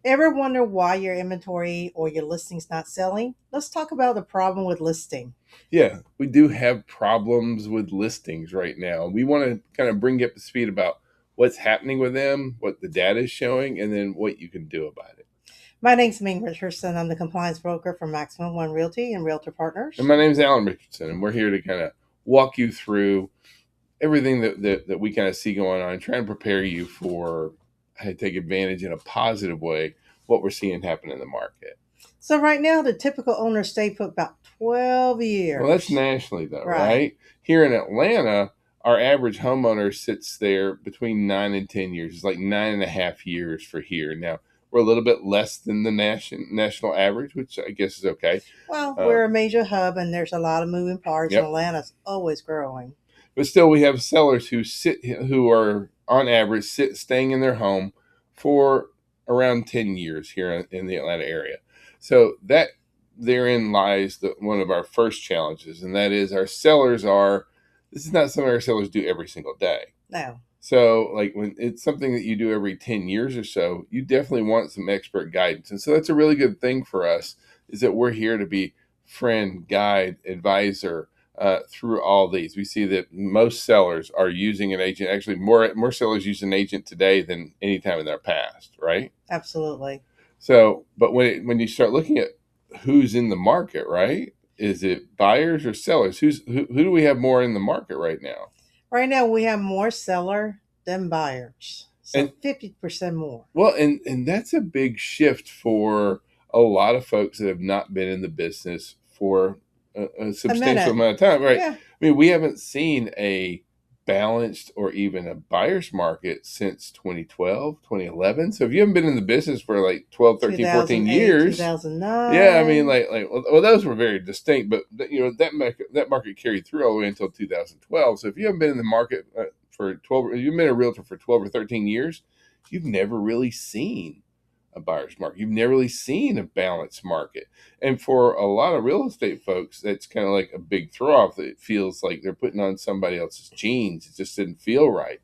Ever wonder why your inventory or your listing's not selling? Let's talk about the problem with listing. Yeah, we do have problems with listings right now. We want to kind of bring you up to speed about what's happening with them, what the data is showing, and then what you can do about it. My name's Ming Richardson. I'm the compliance broker for Maximum One Realty and Realtor And Partners. my name is Alan Richardson, and we're here to kind of walk you through everything that we kind of see going on and try and prepare you for how to take advantage in a positive way what we're seeing happen in the market. So right now, the typical owner stay put about 12 Well, that's years. nationally, though, Right. right? Here in Atlanta, our average homeowner sits there between 9 and 10 years. It's like 9.5 years for here. Now, we're a little bit less than the national average, which I guess is okay. Well, we're a Um, major hub and there's a lot of moving parts, and yep. Atlanta's always growing. But still, we have sellers who are on average staying in their home for around 10 years here in the Atlanta area. So that therein lies one of our first challenges, and that is our sellers are. This is not something our sellers do every single day. Now, So, like when it's something that you do every 10 years or so, you definitely want some expert guidance. And so that's a really good thing for us is that we're here to be friend, guide, advisor through all these. We see that most sellers are using an agent. Actually, more sellers use an agent today than any time in their past, right? absolutely. So, but when you start looking at who's in the market, right? Is it buyers or sellers? Who do we have more in the market right now? Right now, we have more seller than buyers. And So 50% more. Well, and that's a big shift for a lot of folks that have not been in the business for a A substantial minute. amount of time, right? Yeah. I mean, we haven't seen a balanced or even a buyer's market since 2012, 2011. So if you haven't been in the business for like 12, 13, 14 2008, years, yeah, I mean, 2009. well, those were very distinct, but that market carried through all the way until 2012. So if you haven't been in the market for 12, you've been a realtor for 12 or 13 years, you've never really seen a buyer's market. You've never really seen a balanced market. And for a lot of real estate folks, that's kind of like a big throw off. It feels like they're putting on somebody else's jeans. It just didn't feel right.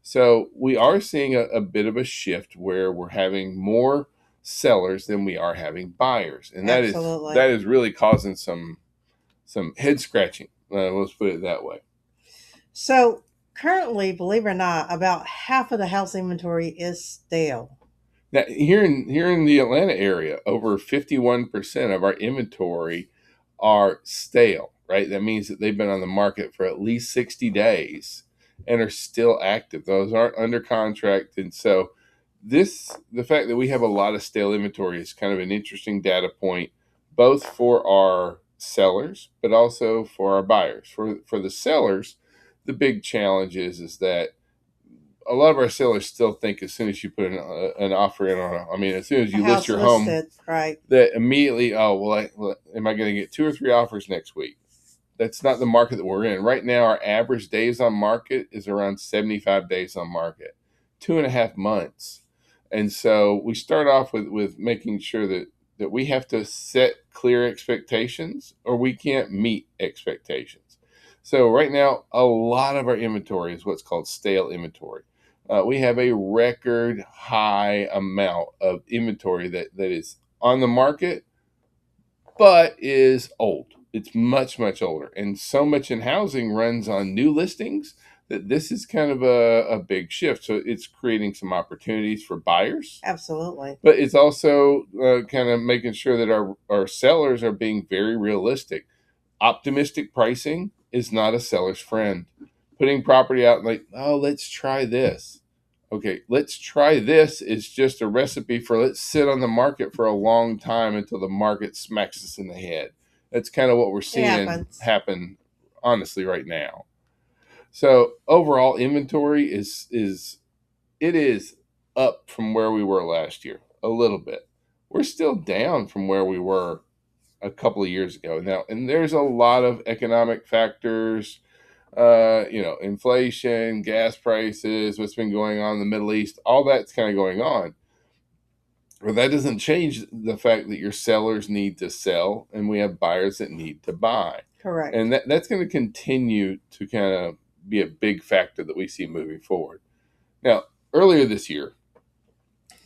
So we are seeing a bit of a shift where we're having more sellers than we are having buyers. And that is Absolutely. that is really causing some head scratching. Let's put it that way. So currently, believe it or not, about half of the house inventory is stale. Now, here in the Atlanta area, over 51% of our inventory are stale, right? That means that they've been on the market for at least 60 days and are still active. Those aren't under contract. And so the fact that we have a lot of stale inventory is kind of an interesting data point, both for our sellers, but also for our buyers. For the sellers, the big challenge is that a lot of our sellers still think as soon as you put an offer in I mean, as soon as A you list house your home, listed, right? that immediately, oh, am I going to get two or three offers next week? That's not the market that we're in. Right now, our average days on market is around 75 days on market, 2.5 months. And so we start off with making sure that we have to set clear expectations or we can't meet expectations. So right now, a lot of our inventory is what's called stale inventory. We have a record high amount of inventory that is on the market, but is old. It's much, much older. And so much in housing runs on new listings that this is kind of a big shift. So it's creating some opportunities for buyers, Absolutely. but it's also kind of making sure that our sellers are being very realistic. Optimistic pricing is not a seller's friend. Putting property out like, oh, let's try this. Okay, let's try this is just a recipe for let's sit on the market for a long time until the market smacks us in the head. That's kind of what we're It seeing happens. happen honestly right now. So overall inventory is it is up from where we were last year a little bit. We're still down from where we were a couple of years ago now, and there's a lot of economic factors, inflation, gas prices, what's been going on in the Middle East, all that's kind of going on. But that doesn't change the fact that your sellers need to sell and we have buyers that need to buy. And Correct. that's going to continue to kind of be a big factor that we see moving forward. Now, earlier this year,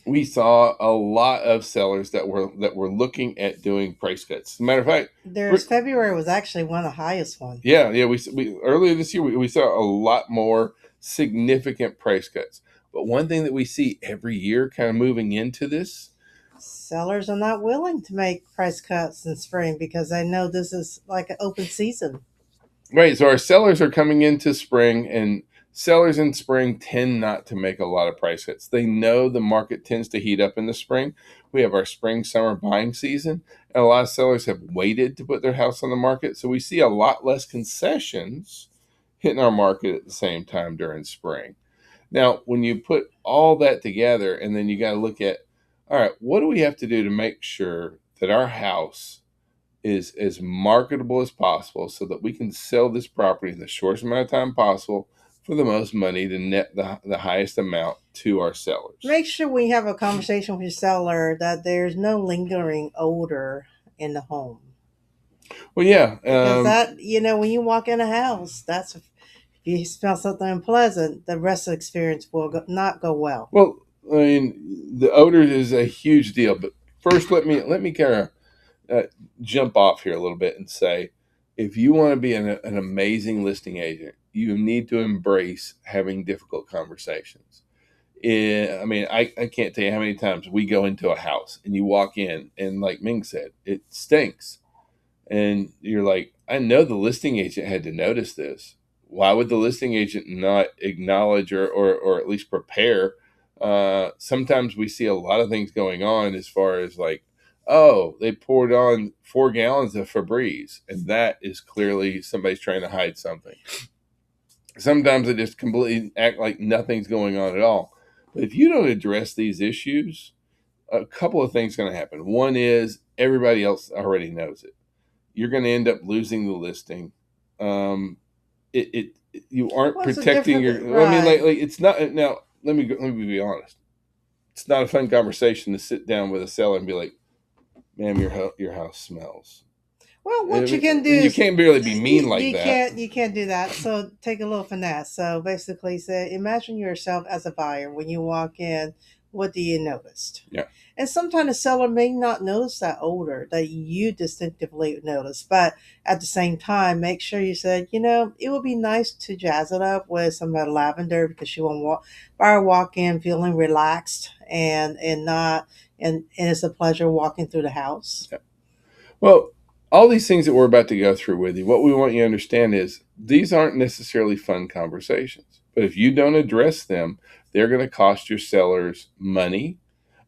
we saw a lot of sellers that were looking at doing price cuts. As a matter of fact, There's February was actually one of the highest ones. yeah, we earlier this year we saw a lot more significant price cuts. But one thing that we see every year, kind of moving into this, Sellers are not willing to make price cuts in spring because they know this is like an open season. right? So our sellers are coming into spring, and sellers in spring tend not to make a lot of price cuts. They know the market tends to heat up in the spring. We have our spring summer buying season, and a lot of sellers have waited to put their house on the market. So we see a lot less concessions hitting our market at the same time during spring. Now, when you put all that together, and then you got to look at, all right, what do we have to do to make sure that our house is as marketable as possible so that we can sell this property in the shortest amount of time possible for the most money to net the highest amount to our sellers? Make sure when you have a conversation with your seller that there's no lingering odor in the home. Well, yeah. Because that, when you walk in a house, that's if you smell something unpleasant, the rest of the experience will not go well. Well, I mean, the odor is a huge deal. But first, let me kind of jump off here a little bit and say, if you want to be an amazing listing agent, you need to embrace having difficult conversations. I mean, I can't tell you how many times we go into a house and you walk in and, like Ming said, it stinks. And you're like, I know the listing agent had to notice this. Why would the listing agent not acknowledge or at least prepare? Sometimes we see a lot of things going on as far as like, oh, they poured on 4 gallons of Febreze, and that is clearly somebody's trying to hide something. Sometimes they just completely act like nothing's going on at all. But if you don't address these issues, a couple of things are going to happen. One is everybody else already knows it. You're going to end up losing the listing. You aren't What's the protecting your. difference? I mean, Right. like it's not now. Let me be honest. It's not a fun conversation to sit down with a seller and be like, "Ma'am, your house smells." Well, I what you can mean, do you is can't barely be mean like you that. can't do that. So take a little finesse. So basically, say imagine yourself as a buyer when you walk in. What do you notice? Yeah. And sometimes the seller may not notice that odor that you distinctively notice, but at the same time, make sure you said, it would be nice to jazz it up with some lavender because you want buyer walk in feeling relaxed and not and it's a pleasure walking through the house. Yeah. Well, all these things that we're about to go through with you, what we want you to understand is these aren't necessarily fun conversations. But if you don't address them, they're going to cost your sellers money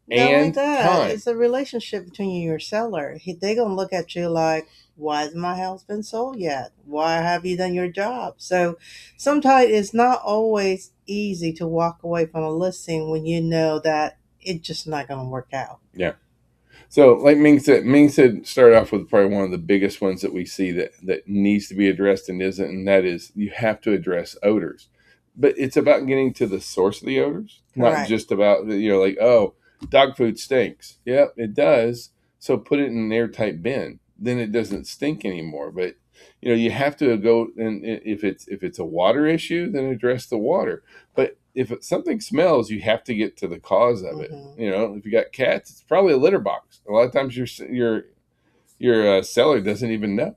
Not only and that, time. it's a relationship between you and your seller. They gonna look at you like, why hasn't my house been sold yet? Why have you done your job? So sometimes it's not always easy to walk away from a listing when you know that it's just not gonna work out. Yeah. So, like Ming said, start off with probably one of the biggest ones that we see that needs to be addressed and isn't, and that is you have to address odors. But it's about getting to the source of the odors, not Correct. just about like, oh, dog food stinks. Yep, it does. So put it in an airtight bin. Then it doesn't stink anymore. But you have to go, and if it's a water issue, then address the water. But if something smells, you have to get to the cause of it. Hmm. If you got cats, it's probably a litter box. A lot of times your seller doesn't even know.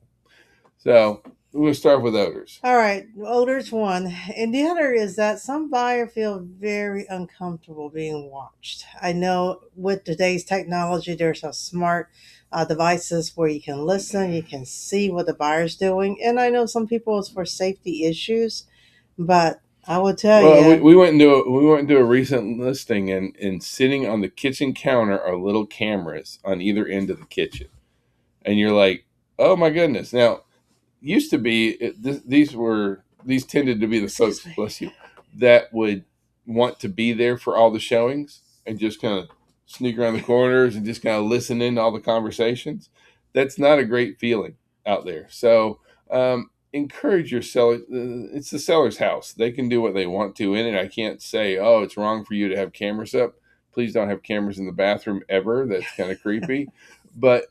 So we're going to start with odors. All right, odor's one, and the other is that some buyer feel very uncomfortable being watched. I know with today's technology, there's some smart devices where you can listen, you can see what the buyer's doing, and I know some people it's for safety issues, but I will tell Well, we, you, we went into a recent listing, and sitting on the kitchen counter are little cameras on either end of the kitchen, and you're like, oh my goodness. Now, used to be these tended to be the excuse folks, me. bless you, that would want to be there for all the showings and just kind of sneak around the corners and just kind of listen in to all the conversations. That's not a great feeling out there. So encourage your seller. It's the seller's house. They can do what they want to in it. I can't say, oh, it's wrong for you to have cameras up. Please don't have cameras in the bathroom ever. That's kind of creepy. But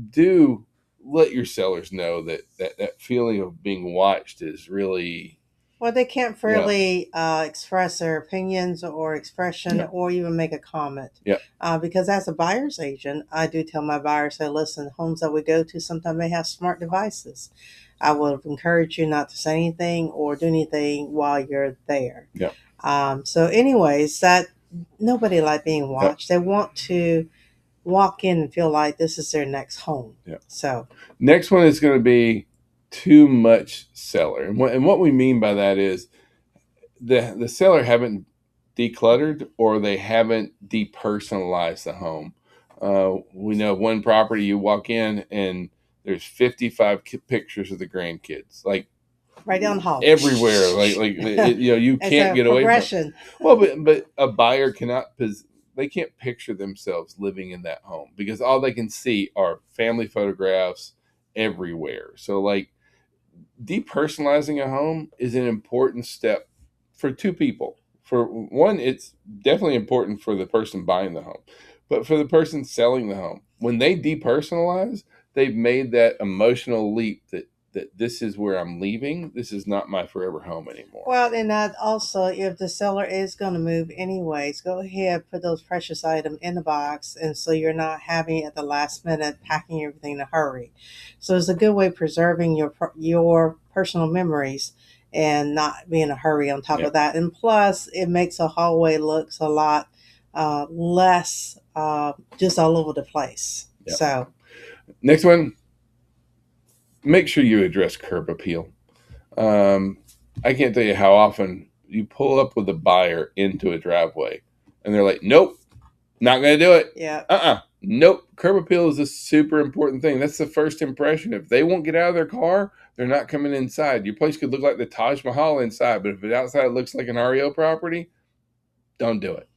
do let your sellers know that feeling of being watched is really Well, they can't Yeah, freely express their opinions or expression yeah, or even make a comment. yeah, Because as a buyer's agent, I do tell my buyers, say, listen, homes that we go to, sometimes they have smart devices. I would encourage you not to say anything or do anything while you're there. yeah, So, anyways, that nobody like being yeah, watched. They want to walk in and feel like this is their next home. yeah. So, Next one is going to be too much seller, and what we mean by that is the seller haven't decluttered or they haven't depersonalized the home. We know one property you walk in and there's 55 pictures of the grandkids, like right down the hall. everywhere, you It's can't a get away from. progression. Well, but a buyer cannot they can't picture themselves living in that home because all they can see are family photographs everywhere. So like depersonalizing a home is an important step for two people. For one, it's definitely important for the person buying the home, but for the person selling the home, when they depersonalize, they've made that emotional leap that this is where I'm leaving. This is not my forever home anymore. Well, and that also, if the seller is going to move anyways, go ahead, put those precious items in the box, and so you're not having at the last minute packing everything in a hurry. So it's a good way of preserving your personal memories and not be in a hurry on top Yeah, of that. And plus, it makes a hallway looks a lot less just all over the place. yeah. So Next one, make sure you address curb appeal. Um, I can't tell you how often you pull up with a buyer into a driveway and they're like, nope, not going to do it. yeah. Nope. Curb appeal is a super important thing. That's the first impression. If they won't get out of their car, they're not coming inside. Your place could look like the Taj Mahal inside, but if it outside looks like an REO property, don't do it.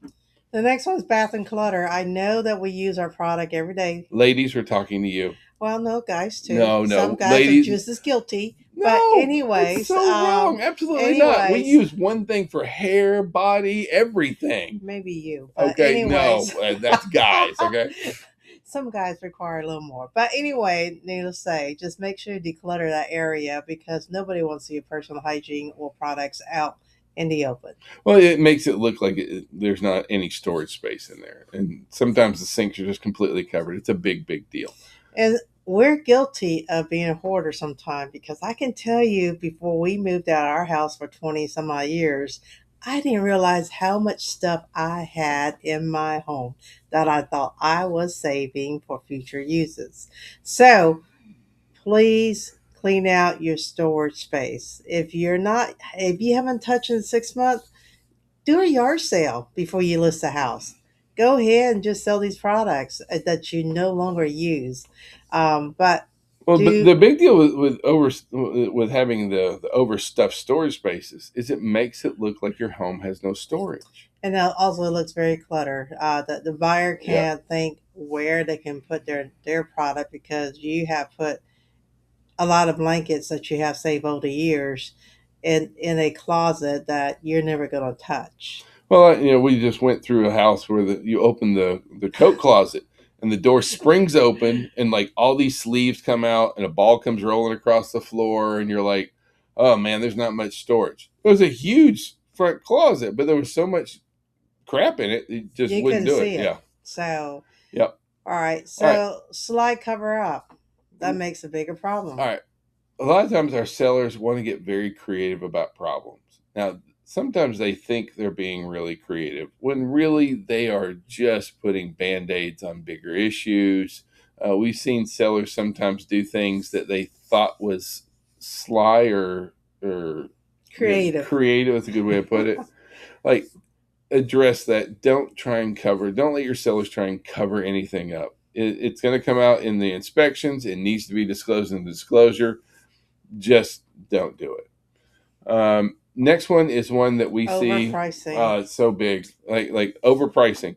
The next one's bath and clutter. I know that we use our product every day. Ladies, we're talking to you. Well, no, guys too. No, Some no, guys are ladies. just as guilty. But No, that's anyways, so wrong. Absolutely not. We anyways, use one thing for hair, body, everything. maybe you. But Okay, no, anyways, that's guys. Okay. some guys require a little more. But anyway, needless to say, just make sure you declutter that area because nobody wants to see your personal hygiene or products out in the open. Well, it makes it look like there's not any storage space in there, and sometimes the sinks are just completely covered. It's a big, big deal. And we're guilty of being a hoarder sometimes because I can tell you before we moved out of our house for 20 some odd years, I didn't realize how much stuff I had in my home that I thought I was saving for future uses. So please clean out your storage space. If you haven't touched in 6 months, do a yard sale before you list a house. Go ahead and just sell these products that you no longer use. But Well, but do the big deal with having the overstuffed storage spaces is it makes it look like your home has no storage. and it also looks very cluttered. That the buyer Yeah. can't think where they can put their product because you have put a lot of blankets that you have saved over the years in a closet that you're never going to touch. Well, we just went through a house where you open the coat closet and the door springs open and like all these sleeves come out and a ball comes rolling across the floor and you're like, oh man, there's not much storage. It was a huge front closet, but there was so much crap in it, it just You wouldn't couldn't do it. see it. Yeah. So, Yep. all right. All right. So slide cover up. That makes a bigger All problem. right. A lot of times our sellers want to get very creative about problems. Now, sometimes they think they're being really creative when really they are just putting band-aids on bigger issues. We've seen sellers sometimes do things that they thought was sly or Creative. creative is a good way to put it. Like address that. Don't let your sellers try and cover anything up. It's going to come out in the inspections. It needs to be disclosed in the disclosure. Just don't do it. Next one is one that we see. Overpricing. It's so big, like overpricing.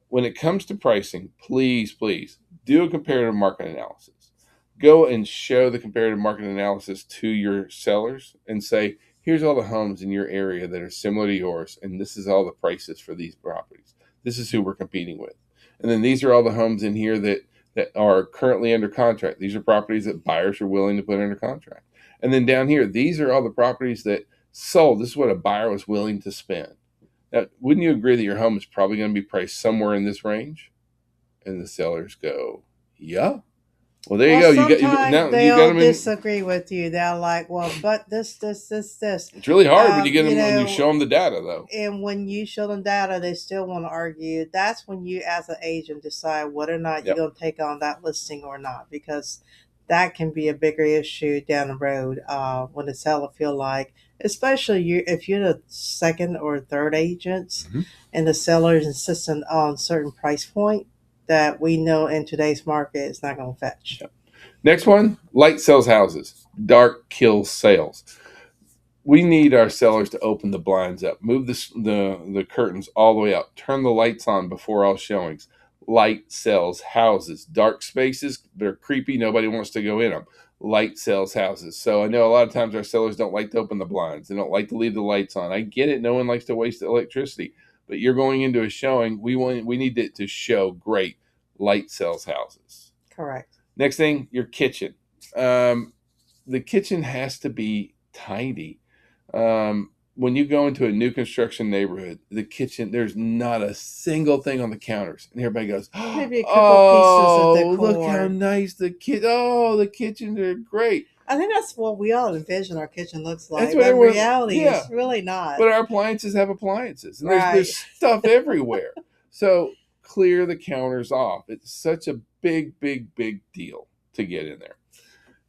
When it comes to pricing, please, please do a comparative market analysis. Go and show the comparative market analysis to your sellers and say, here's all the homes in your area that are similar to yours, and this is all the prices for these properties. This is who we're competing with. And then these are all the homes in here that are currently under contract. These are properties that buyers are willing to put under contract. And then down here, these are all the properties that Sold. This is what a buyer was willing to spend. Now, wouldn't you agree that your home is probably going to be priced somewhere in this range? And the sellers go, yeah. Well, there you Well, go. You sometimes now you got they'll them in. disagree with you. They're like, well, but this. It's really hard when you get You them when you know, show them the data, though. and when you show them data, they still want to argue. That's when you, as an agent, decide whether or not you're Yep. going to take on that listing or not, because that can be a bigger issue down the road when the seller feel like, especially you, if you're the second or third agents, Mm-hmm. and the seller is insistent on certain price point that we know in today's market is not going to fetch. Yep. Next one, light sells houses, dark kills sales. We need our sellers to open the blinds up, move the curtains all the way up, turn the lights on before all showings. Light sells houses. Dark spaces, they're creepy. Nobody wants to go in them. Light sells houses. So I know a lot of times our sellers don't like to open the blinds. They don't like to leave the lights on. I get it. No one likes to waste electricity. But you're going into a showing. We need it to show great. Light sells houses. Correct. Next thing, your kitchen. The kitchen has to be tidy. When you go into a new construction neighborhood, the kitchen, there's not a single thing on the counters. And everybody goes, Maybe a couple pieces of oh, look how decor. nice the kitchens are great. I think that's what we all envision our kitchen looks That's like, what but in everyone, reality, yeah. it's really not. But our appliances have appliances, and Right. there's stuff everywhere. So clear the counters off. It's such a big deal to get in there.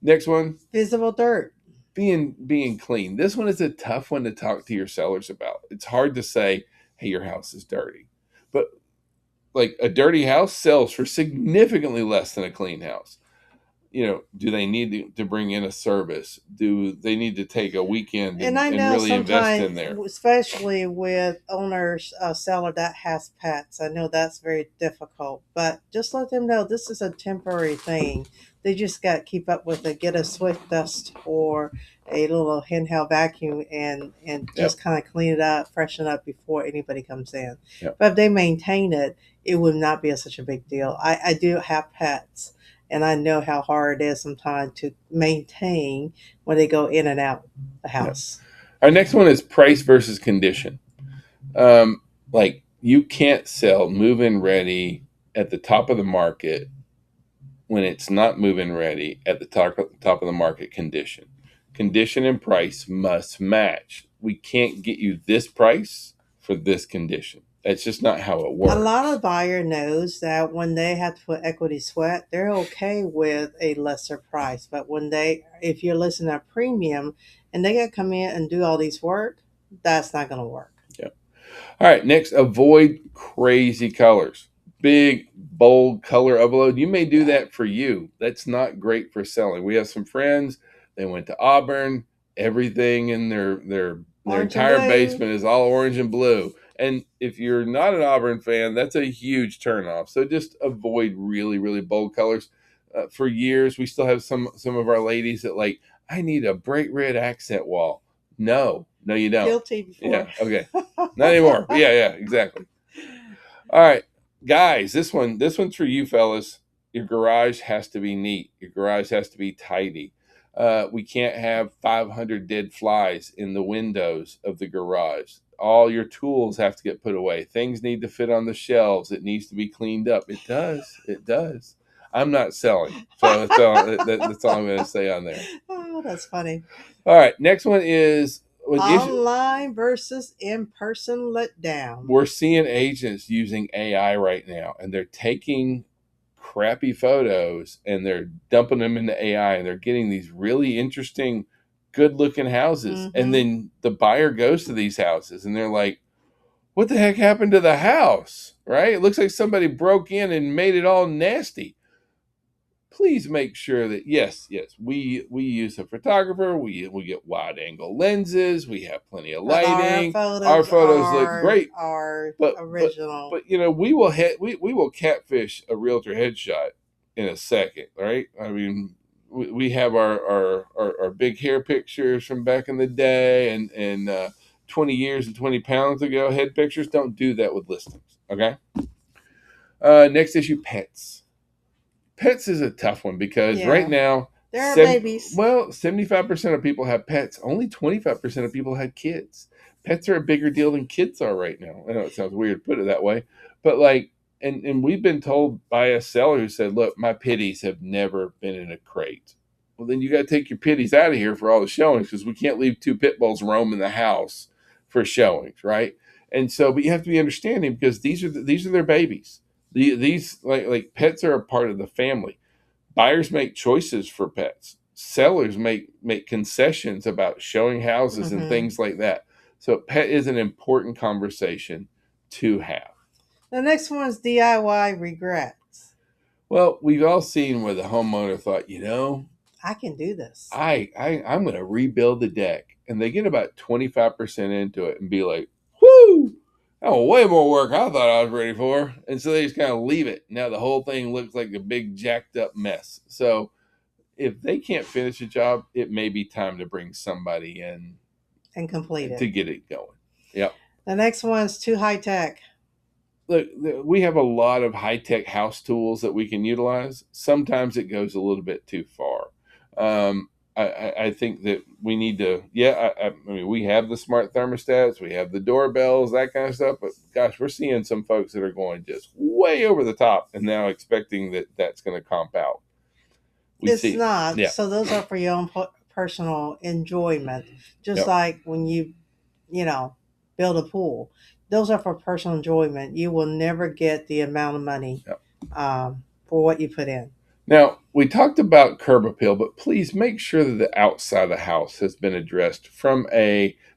Next one, Visible dirt. being clean. This one is a tough one to talk to your sellers about. It's hard to say, hey, your house is dirty. But like a dirty house sells for significantly less than a clean house. Do they need to bring in a service? Do they need to take a weekend And I and know really invest in sometimes, there? especially with owners, seller that has pets, I know that's very difficult. But just let them know this is a temporary thing. They just got to keep up with it. Get a swift dust or a little handheld vacuum and Yep. just kind of clean it up, freshen it up before anybody comes in. Yep. But if they maintain it, it would not be such a big deal. I do have pets, and I know how hard it is sometimes to maintain when they go in and out the house. Our next one is price versus condition. Like you can't sell move-in ready at the top of the market when it's not move-in ready at the top of the market condition. Condition and price must match. We can't get you this price for this condition. That's just not how it works. A lot of buyer knows that when they have to put equity sweat, they're okay with a lesser price. But if you're listening at premium and they got to come in and do all these work, that's not going to work. Yeah. All right. Next, avoid crazy colors. Big, bold color overload. You may do that for you. That's not great for selling. We have some friends. They went to Auburn. Everything in their entire basement is all orange and blue. And if you're not an Auburn fan, that's a huge turnoff. So just avoid really bold colors. For years, we still have some of our ladies that like, I need a bright red accent wall. No, you don't. Guilty before. Yeah, okay. Not anymore. Yeah, exactly. All right, guys, this one's for you fellas. Your garage has to be neat. Your garage has to be tidy. We can't have 500 dead flies in the windows of the garage. All your tools have to get put away. Things need to fit on the shelves. It needs to be cleaned up. It does. I'm not selling. So that's all I'm going to say on there. Oh, that's funny. All right, next one is online versus in-person letdown. We're seeing agents using AI right now, and they're taking crappy photos and they're dumping them into AI, and they're getting these really interesting, good-looking houses. Mm-hmm. And then the buyer goes to these houses, and they're like, what the heck happened to the house, right? It looks like somebody broke in and made it all nasty. Please make sure that yes, we use a photographer. We get wide angle lenses. We have plenty of lighting. Our photos look great. But original. But we will catfish a realtor headshot in a second, right? I mean, we have our big hair pictures from back in the day and 20 years and 20 pounds ago head pictures. Don't do that with listings, okay? Next issue, pets. Pets is a tough one because right now There are babies. Well, 75% of people have pets. Only 25% of people had kids. Pets are a bigger deal than kids are right now. I know it sounds weird to put it that way, but like, and we've been told by a seller who said, "Look, my pitties have never been in a crate." Well, then you got to take your pitties out of here for all the showings because we can't leave two pit bulls roaming the house for showings, right? And so, but you have to be understanding because these are their babies. These like pets are a part of the family. Buyers make choices for pets. Sellers make concessions about showing houses and Hmm. things like that. So pet is an important conversation to have. The next one's DIY regrets. Well, we've all seen where the homeowner thought, I can do this. I'm going to rebuild the deck, and they get about 25% into it and be like, "Whoo! That was way more work I thought I was ready for," and so they just kind of leave it. Now the whole thing looks like a big jacked up mess. So if they can't finish a job, it may be time to bring somebody in And complete to it. get it going. Yep. The next one's too high tech. Look, we have a lot of high tech house tools that we can utilize. Sometimes it goes a little bit too far. I think that we need to, yeah, I mean, we have the smart thermostats, we have the doorbells, that kind of stuff. But gosh, we're seeing some folks that are going just way over the top and now expecting that that's going to comp out. We It's see, not. yeah, So those are for your own personal enjoyment. Just yep, like when you know, build a pool. Those are for personal enjoyment. You will never get the amount of money yep. for what you put in. Now, we talked about curb appeal, but please make sure that the outside of the house has been addressed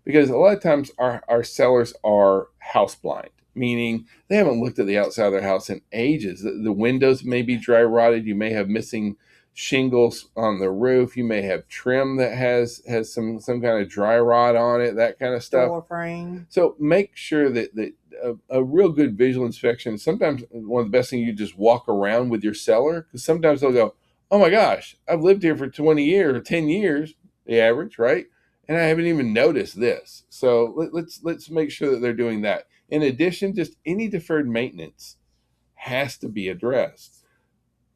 because a lot of times our sellers are house blind, meaning they haven't looked at the outside of their house in ages. The windows may be dry rotted. You may have missing shingles on the roof. You may have trim that has some kind of dry rot on it, that kind of stuff. Door frame. So make sure that a real good visual inspection. Sometimes one of the best things you just walk around with your seller because sometimes they'll go, "Oh my gosh, I've lived here for 20 years or 10 years, the average, right? And I haven't even noticed this." So let's make sure that they're doing that. In addition, just any deferred maintenance has to be addressed.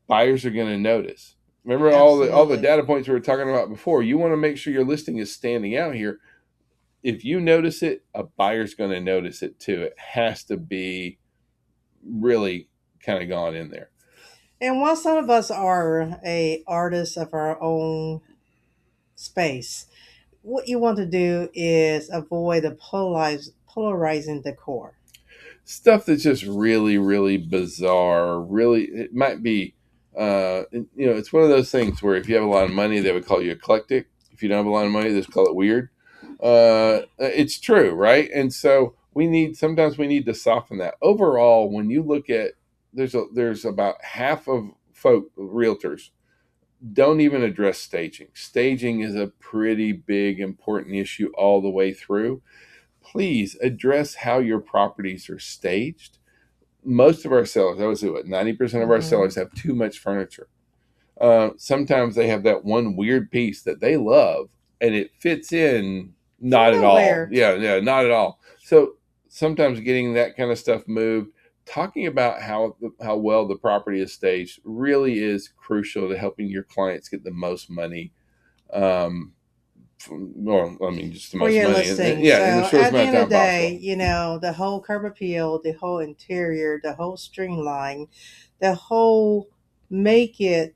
Buyers are going to notice. Remember all the Absolutely. data points we were talking about before. You want to make sure your listing is standing out here. If you notice it, a buyer's going to notice it too. It has to be really kind of gone in there. And while some of us are a artists of our own space, what you want to do is avoid the polarizing decor. Stuff that's just really, really bizarre. Really, it might be, it's one of those things where if you have a lot of money, they would call you eclectic. If you don't have a lot of money, they just call it weird. It's true, right? And so sometimes we need to soften that. Overall, when you look at there's about half of realtors don't even address staging. Staging is a pretty big important issue all the way through. Please address how your properties are staged. Most of our sellers, I would say, 90% of our Hmm. sellers have too much furniture. Sometimes they have that one weird piece that they love and it fits in From not at all. nowhere. Yeah, not at all. So sometimes getting that kind of stuff moved, talking about how well the property is staged really is crucial to helping your clients get the most money. Um, well, I mean, just the For most your money, listing. yeah, in the So shortest at the amount of end of time the day, possible. the whole curb appeal, the whole interior, the whole streamline, the whole make it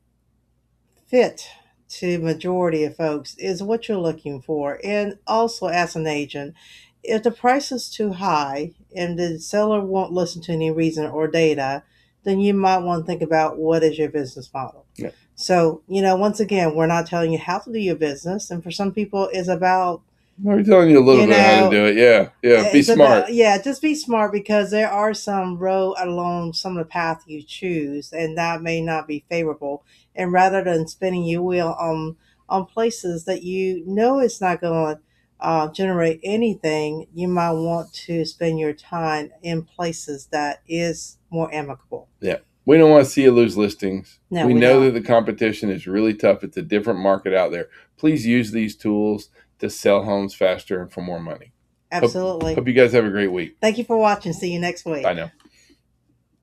fit to majority of folks is what you're looking for. And also as an agent, if the price is too high and the seller won't listen to any reason or data, then you might want to think about what is your business model. Yeah. So, once again, we're not telling you how to do your business. And for some people, it's about, We're telling you a little you bit how to know, do it. Yeah, yeah. Be it's about, smart. yeah, just be smart because there are some road along some of the path you choose, and that may not be favorable. And rather than spinning your wheel on places that you know it's not going to generate anything, you might want to spend your time in places that is more amicable. Yeah. We don't want to see you lose listings. No, We we know that don't. the competition is really tough. It's a different market out there. Please use these tools to sell homes faster and for more money. Hope Absolutely. hope you guys have a great week. Thank you for watching. See you next Bye week. now.